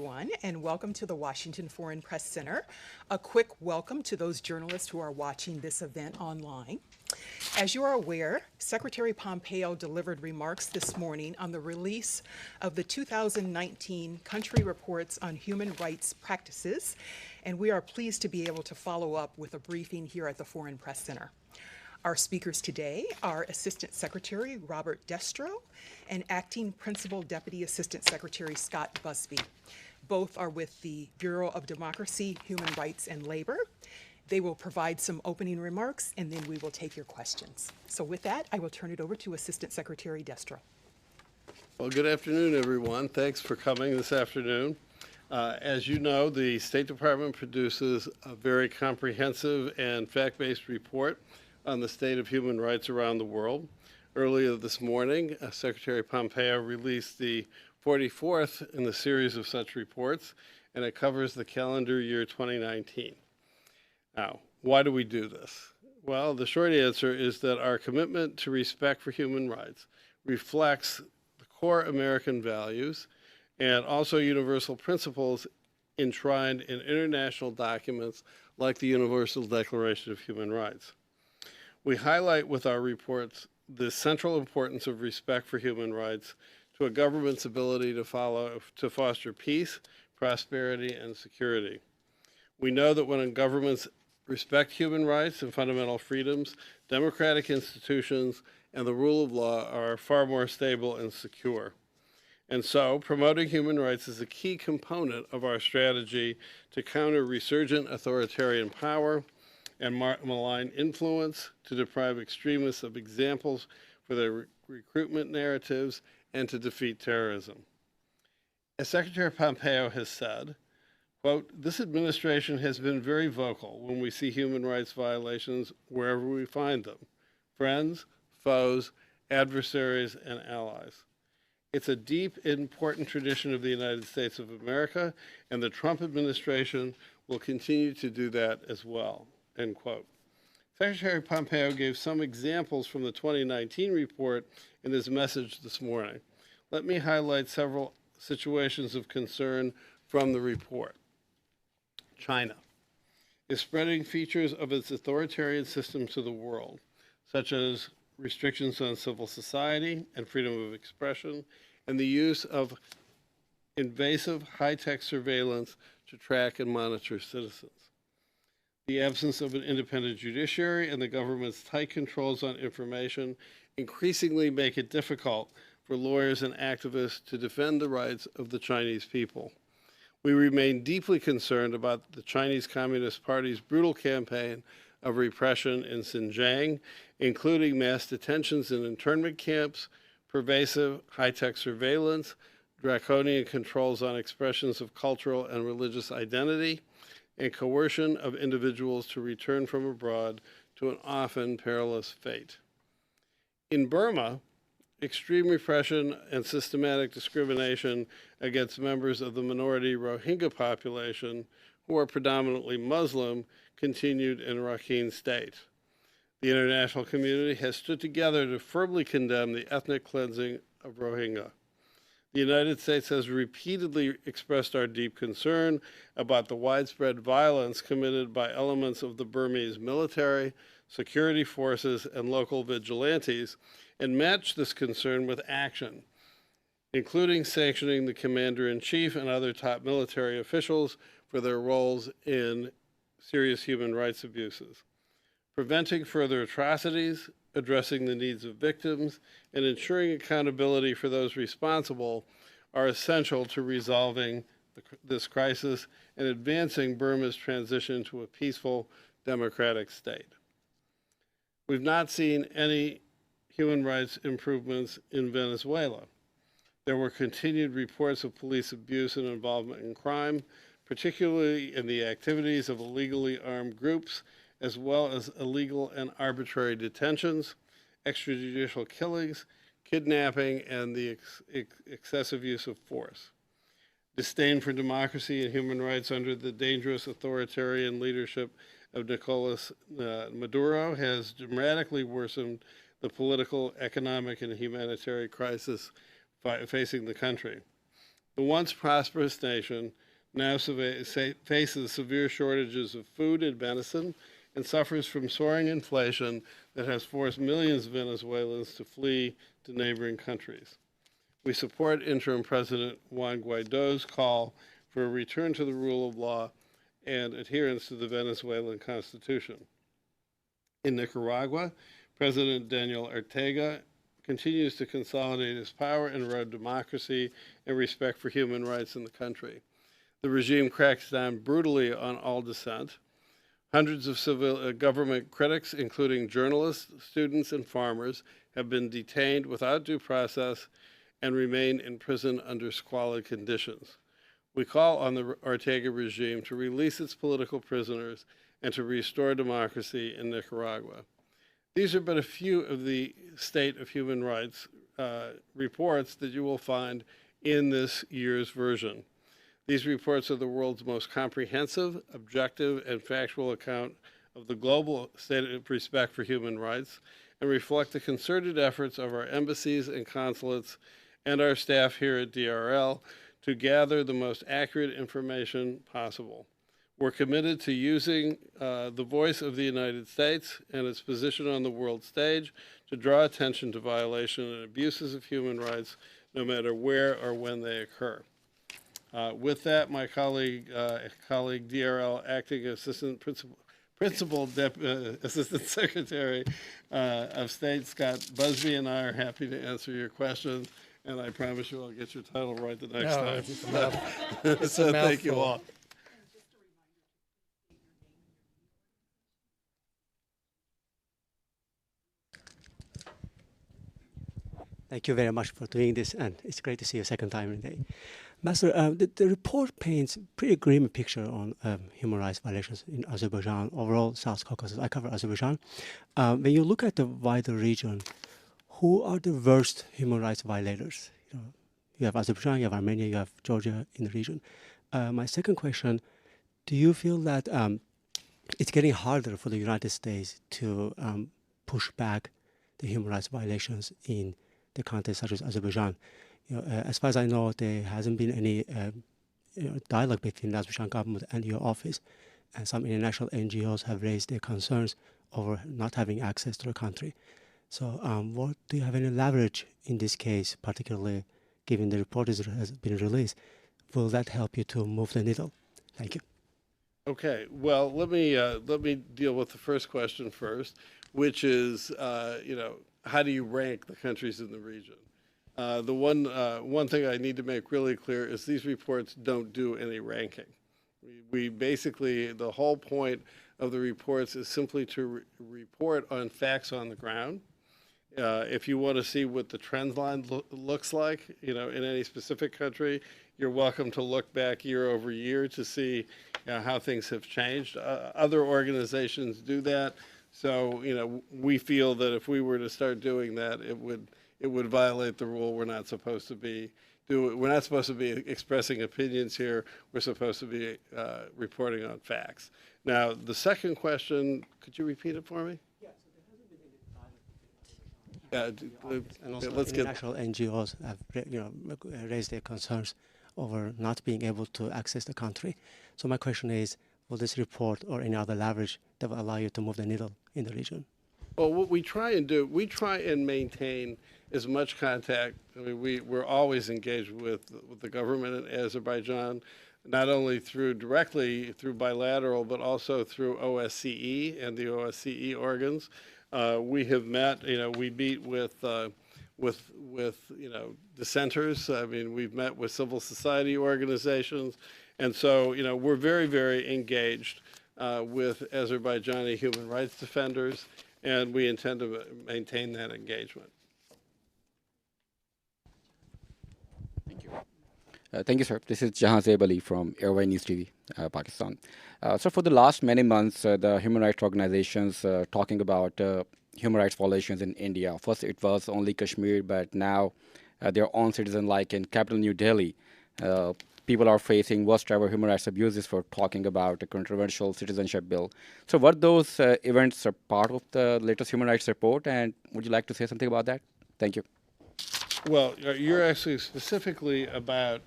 Everyone, and welcome to the Washington Foreign Press Center. A quick welcome to those journalists who are watching this event online. As you are aware, Secretary Pompeo delivered remarks this morning on the release of the 2019 Country Reports on Human Rights Practices, and we are pleased to be able to follow up with a briefing here at the Foreign Press Center. Our speakers today are Assistant Secretary Robert Destro and Acting Principal Deputy Assistant Secretary Scott Busby. Both are with the Bureau of Democracy, Human Rights, and Labor. They will provide some opening remarks, and then we will take your questions. So with that, I will turn it over to Assistant Secretary Destro. Well, good afternoon, everyone. Thanks for coming this afternoon. As you know, the State Department produces a very comprehensive and fact-based report on the state of human rights around the world. Earlier this morning, Secretary Pompeo released the 44th in the series of such reports, and it covers the calendar year 2019. Now, why do we do this? Well, the short answer is that our commitment to respect for human rights reflects the core American values and also universal principles enshrined in international documents like the Universal Declaration of Human Rights. We highlight with our reports the central importance of respect for human rights to a government's ability to foster peace, prosperity, and security. We know that when governments respect human rights and fundamental freedoms, democratic institutions and the rule of law are far more stable and secure. And so, promoting human rights is a key component of our strategy to counter resurgent authoritarian power and malign influence, to deprive extremists of examples for their recruitment narratives, and to defeat terrorism. As Secretary Pompeo has said, quote, "This administration has been very vocal when we see human rights violations wherever we find them, friends, foes, adversaries, and allies. It's a deep, important tradition of the United States of America, and the Trump administration will continue to do that as well," end quote. Secretary Pompeo gave some examples from the 2019 report in his message this morning. Let me highlight several situations of concern from the report. China is spreading features of its authoritarian system to the world, such as restrictions on civil society and freedom of expression, and the use of invasive high-tech surveillance to track and monitor citizens. The absence of an independent judiciary and the government's tight controls on information increasingly make it difficult for lawyers and activists to defend the rights of the Chinese people. We remain deeply concerned about the Chinese Communist Party's brutal campaign of repression in Xinjiang, including mass detentions and internment camps, pervasive high-tech surveillance, draconian controls on expressions of cultural and religious identity, and coercion of individuals to return from abroad to an often perilous fate. In Burma, extreme repression and systematic discrimination against members of the minority Rohingya population, who are predominantly Muslim, continued in Rakhine State. The international community has stood together to firmly condemn the ethnic cleansing of Rohingya. The United States has repeatedly expressed our deep concern about the widespread violence committed by elements of the Burmese military, security forces, and local vigilantes, and matched this concern with action, including sanctioning the commander-in-chief and other top military officials for their roles in serious human rights abuses. Preventing further atrocities, addressing the needs of victims, and ensuring accountability for those responsible are essential to resolving this crisis and advancing Burma's transition to a peaceful, democratic state. We've not seen any human rights improvements in Venezuela. There were continued reports of police abuse and involvement in crime, particularly in the activities of illegally armed groups, as well as illegal and arbitrary detentions, extrajudicial killings, kidnapping, and the excessive use of force. Disdain for democracy and human rights under the dangerous authoritarian leadership of Nicolas Maduro has dramatically worsened the political, economic, and humanitarian crisis facing the country. The once prosperous nation now faces severe shortages of food and medicine and suffers from soaring inflation that has forced millions of Venezuelans to flee to neighboring countries. We support Interim President Juan Guaido's call for a return to the rule of law and adherence to the Venezuelan Constitution. In Nicaragua, President Daniel Ortega continues to consolidate his power and erode democracy and respect for human rights in the country. The regime cracks down brutally on all dissent. Hundreds of civil government critics, including journalists, students, and farmers, have been detained without due process and remain in prison under squalid conditions. We call on the Ortega regime to release its political prisoners and to restore democracy in Nicaragua. These are but a few of the state of human rights reports that you will find in this year's version. These reports are the world's most comprehensive, objective, and factual account of the global state of respect for human rights and reflect the concerted efforts of our embassies and consulates and our staff here at DRL to gather the most accurate information possible. We're committed to using the voice of the United States and its position on the world stage to draw attention to violations and abuses of human rights, no matter where or when they occur. With that, my colleague DRL Acting Assistant Assistant Secretary of State Scott Busby and I are happy to answer your questions, and I promise you I'll get your title right the next time. So thank you all. Thank you very much for doing this, and it's great to see you a second time today. Master, the report paints a pretty grim picture on human rights violations in Azerbaijan, overall South Caucasus. I cover Azerbaijan. When you look at the wider region, who are the worst human rights violators? You have Azerbaijan, you have Armenia, you have Georgia in the region. My second question, do you feel that it's getting harder for the United States to push back the human rights violations in the countries such as Azerbaijan? As far as I know, there hasn't been any dialogue between the Azerbaijan government and your office, and some international NGOs have raised their concerns over not having access to the country. So what do you have any leverage in this case, particularly given the report has been released? Will that help you to move the needle? Thank you. Okay, well, let me deal with the first question first, which is, how do you rank the countries in the region? The one thing I need to make really clear is these reports don't do any ranking. We basically, the whole point of the reports is simply to report on facts on the ground. If you want to see what the trend line looks like, in any specific country, you're welcome to look back year over year to see how things have changed. Other organizations do that. So, we feel that if we were to start doing that, it would violate the rule. We're not supposed to be expressing opinions here. We're supposed to be reporting on facts. Now, the second question, could you repeat it for me? Yeah, so there hasn't been any and also let's international NGOs have raised their concerns over not being able to access the country. So my question is, will this report or any other leverage that will allow you to move the needle in the region? Well, what we try and maintain as much contact. I mean, we're always engaged with the government in Azerbaijan, not only directly through bilateral, but also through OSCE and the OSCE organs. We have met. We meet with dissenters. I mean, we've met with civil society organizations, and so we're very, very engaged with Azerbaijani human rights defenders, and we intend to maintain that engagement. Thank you. Thank you, sir. This is Jahan Zaib Ali from Airway News TV, Pakistan. So for the last many months, the human rights organizations talking about human rights violations in India. First, it was only Kashmir, but now their own citizens, like in capital New Delhi, people are facing worst ever human rights abuses for talking about a controversial citizenship bill. So were those events are part of the latest human rights report, and would you like to say something about that? Thank you. Well, you're asking specifically about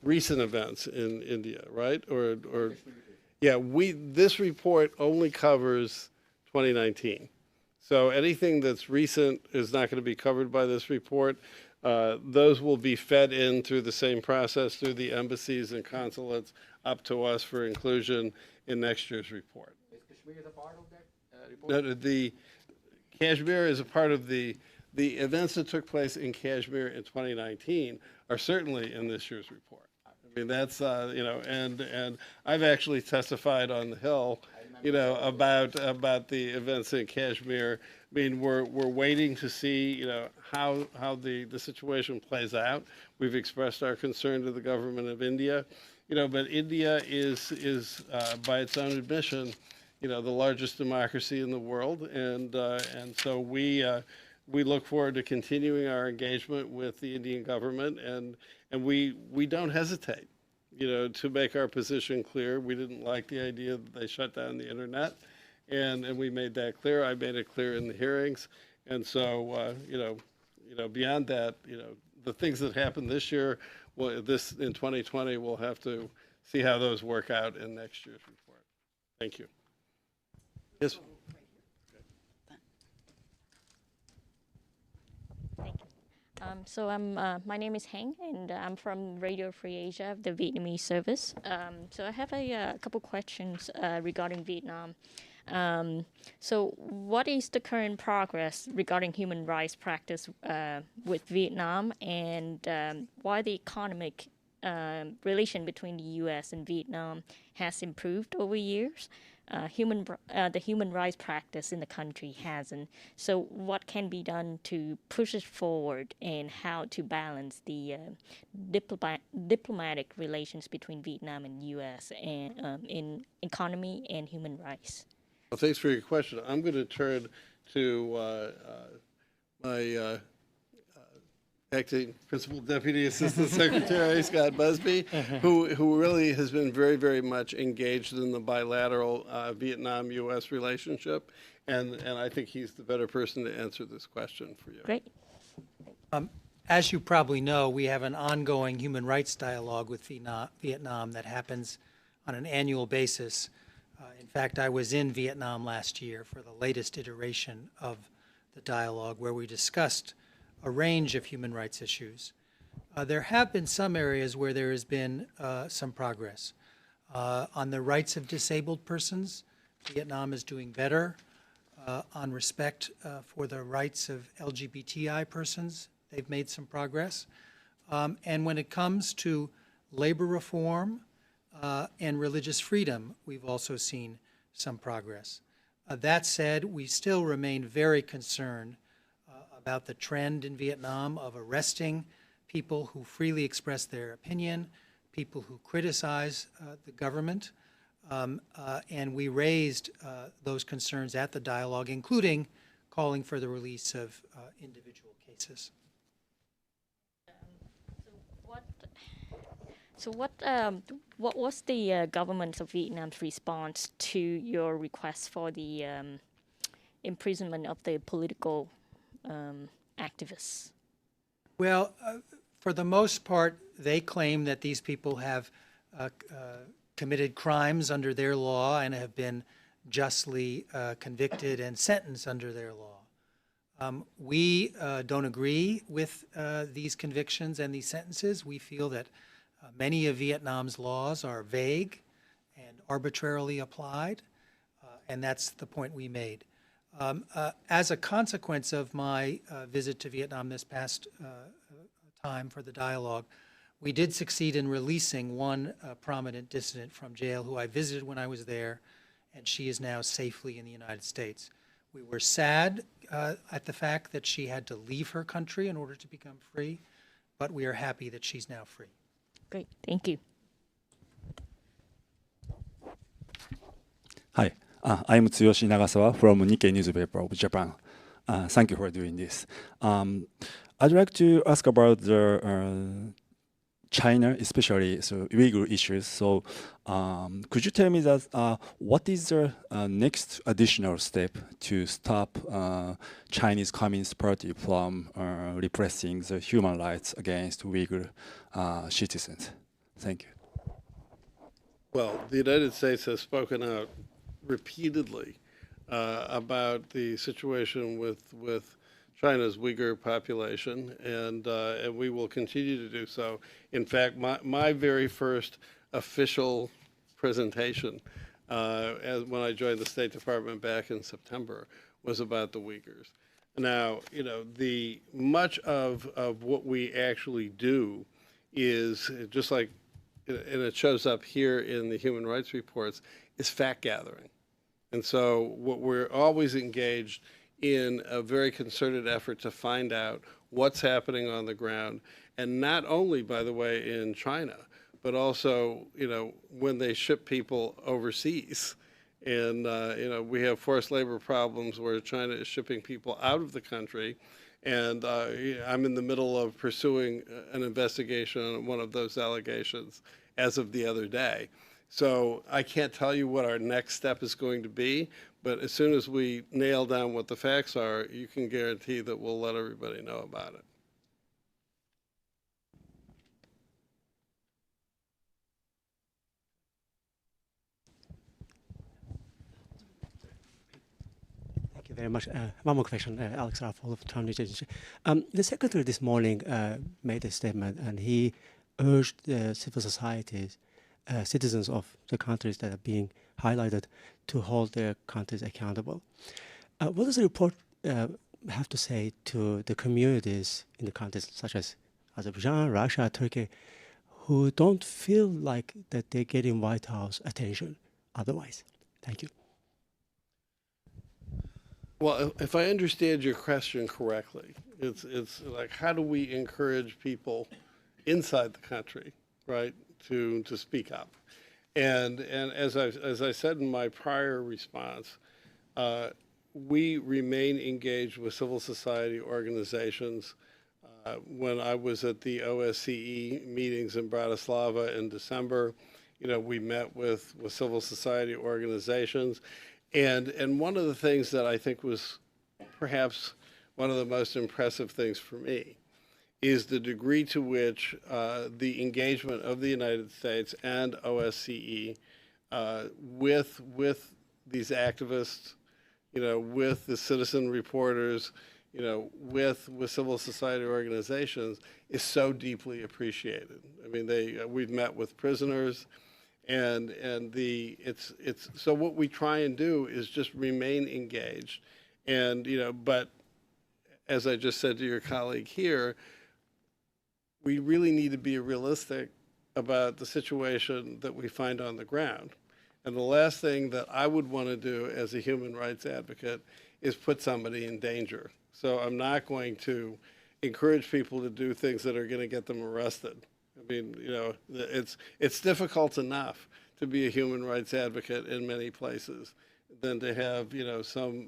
recent events in India, right? Or yeah, this report only covers 2019. So anything that's recent is not going to be covered by this report. Those will be fed in through the same process through the embassies and consulates up to us for inclusion in next year's report. Is Kashmir a part of that report? No, the Kashmir is a part of the events that took place in Kashmir in 2019 are certainly in this year's report. I mean, that's, and I've actually testified on the Hill, about the events in Kashmir. I mean, we're waiting to see, how the situation plays out. We've expressed our concern to the government of India, but India is by its own admission, the largest democracy in the world, and so we look forward to continuing our engagement with the Indian government, and we don't hesitate, to make our position clear. We didn't like the idea that they shut down the internet, and we made that clear. I made it clear in the hearings, and so beyond that, the things that happened this year, this in 2020, we'll have to see how those work out in next year's report. Thank you. Yes. Thank you. My name is Heng, and I'm from Radio Free Asia, the Vietnamese service. So I have a couple questions regarding Vietnam. So what is the current progress regarding human rights practice with Vietnam, and why the economic relation between the U.S. and Vietnam has improved over years? The human rights practice in the country hasn't. So what can be done to push it forward, and how to balance the diplomatic relations between Vietnam and U.S. and in economy and human rights? Well, thanks for your question. I'm going to turn to my acting Principal Deputy Assistant Secretary, Scott Busby, who really has been very, very much engaged in the bilateral Vietnam-U.S. relationship, and I think he's the better person to answer this question for you. Great. As you probably know, we have an ongoing human rights dialogue with Vietnam that happens on an annual basis. In fact, I was in Vietnam last year for the latest iteration of the dialogue, where we discussed a range of human rights issues. There have been some areas where there has been some progress. On the rights of disabled persons, Vietnam is doing better. On respect for the rights of LGBTI persons, they've made some progress. And when it comes to labor reform and religious freedom, we've also seen some progress. That said, we still remain very concerned about the trend in Vietnam of arresting people who freely express their opinion, people who criticize the government, and we raised those concerns at the dialogue, including calling for the release of individual cases. What was the government of Vietnam's response to your request for the imprisonment of the political activists? Well, for the most part, they claim that these people have committed crimes under their law and have been justly convicted and sentenced under their law. We don't agree with these convictions and these sentences. We feel that many of Vietnam's laws are vague and arbitrarily applied, and that's the point we made. As a consequence of my visit to Vietnam this past time for the dialogue, we did succeed in releasing one prominent dissident from jail who I visited when I was there, and she is now safely in the United States. We were sad at the fact that she had to leave her country in order to become free, but we are happy that she's now free. Great, thank you. Hi, I'm Tsuyoshi Nagasawa from Nikkei newspaper of Japan. Thank you for doing this. I'd like to ask about the China, especially Uyghur issues. So, could you tell me that what is the next additional step to stop Chinese Communist Party from repressing the human rights against Uyghur citizens? Thank you. Well, the United States has spoken out repeatedly about the situation with China's Uyghur population, and we will continue to do so. In fact, my very first official presentation when I joined the State Department back in September was about the Uyghurs. Now, the much of what we actually do is just like, and it shows up here in the human rights reports, is fact gathering. And so what we're always engaged in a very concerted effort to find out what's happening on the ground, and not only, by the way, in China, but also, when they ship people overseas. And, we have forced labor problems where China is shipping people out of the country. And I'm in the middle of pursuing an investigation on one of those allegations as of the other day. So I can't tell you what our next step is going to be, but as soon as we nail down what the facts are, you can guarantee that we'll let everybody know about it. Thank you very much. One more question, Alex Raffel of Trump News Agency. The secretary this morning made a statement, and he urged civil societies, citizens of the countries that are being highlighted, to hold their countries accountable. What does the report have to say to the communities in the countries such as Azerbaijan, Russia, Turkey, who don't feel like that they're getting White House attention otherwise? Thank you. Well, if I understand your question correctly, it's like, how do we encourage people inside the country, right, to speak up? And as I said in my prior response, we remain engaged with civil society organizations. When I was at the OSCE meetings in Bratislava in December, we met with civil society organizations. And one of the things that I think was perhaps one of the most impressive things for me is the degree to which the engagement of the United States and OSCE with these activists, with the citizen reporters, with civil society organizations is so deeply appreciated. I mean, we've met with prisoners. And so what we try and do is just remain engaged, and but as I just said to your colleague here, we really need to be realistic about the situation that we find on the ground. And the last thing that I would want to do as a human rights advocate is put somebody in danger. So I'm not going to encourage people to do things that are going to get them arrested. I mean, it's difficult enough to be a human rights advocate in many places than to have,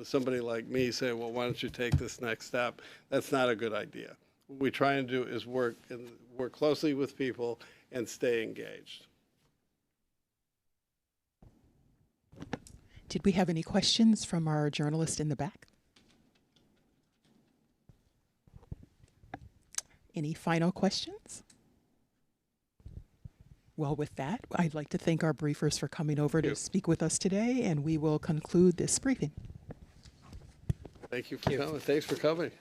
somebody like me say, well, why don't you take this next step? That's not a good idea. What we try and do is work closely with people and stay engaged. Did we have any questions from our journalist in the back? Any final questions? Well, with that, I'd like to thank our briefers for coming over to speak with us today, and we will conclude this briefing. Thank you for coming. Thanks for coming.